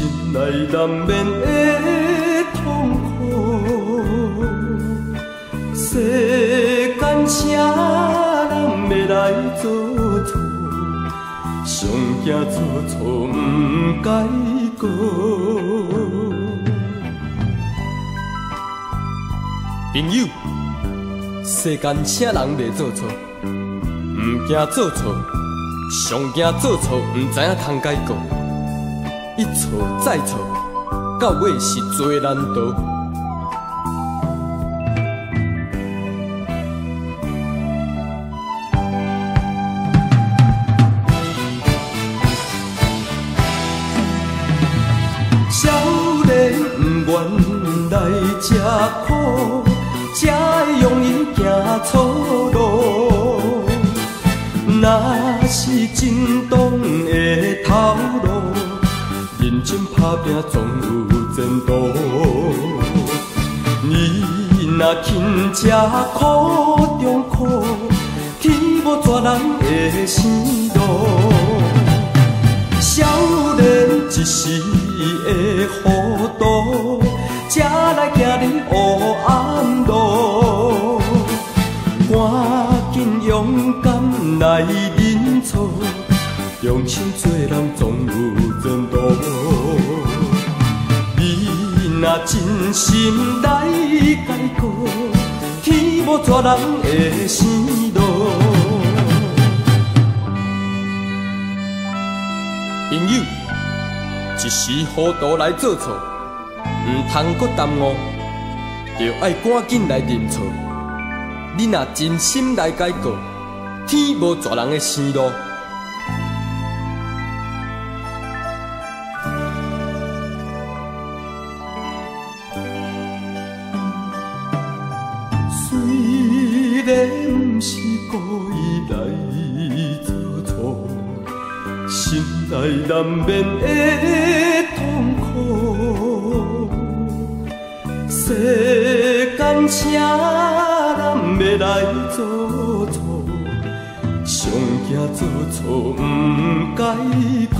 心内难免的痛苦。世间啥人要来做错？上惊做错不该过。朋友，世间啥人袂做错？唔惊做错，上惊做错唔知影通解过。一错再错，到尾是最难逃。少年不愿来吃苦，才会容易行错路。若是真当的头路，认真打拼总有前途。你若勤吃苦中苦，天无绝人的生路。少年一时的糊涂，才来行入黑暗路。赶紧勇敢来认错，用心做人总有前途。你若真心来改过，天无绝人的生路。朋友，一时糊涂来做错，唔通搁耽误，就爱赶紧来认错。你若真心来改过，天无绝人的生路。虽然不是故意来做错，心内难免的痛苦。世间啥人要来做错？上惊做错不该过。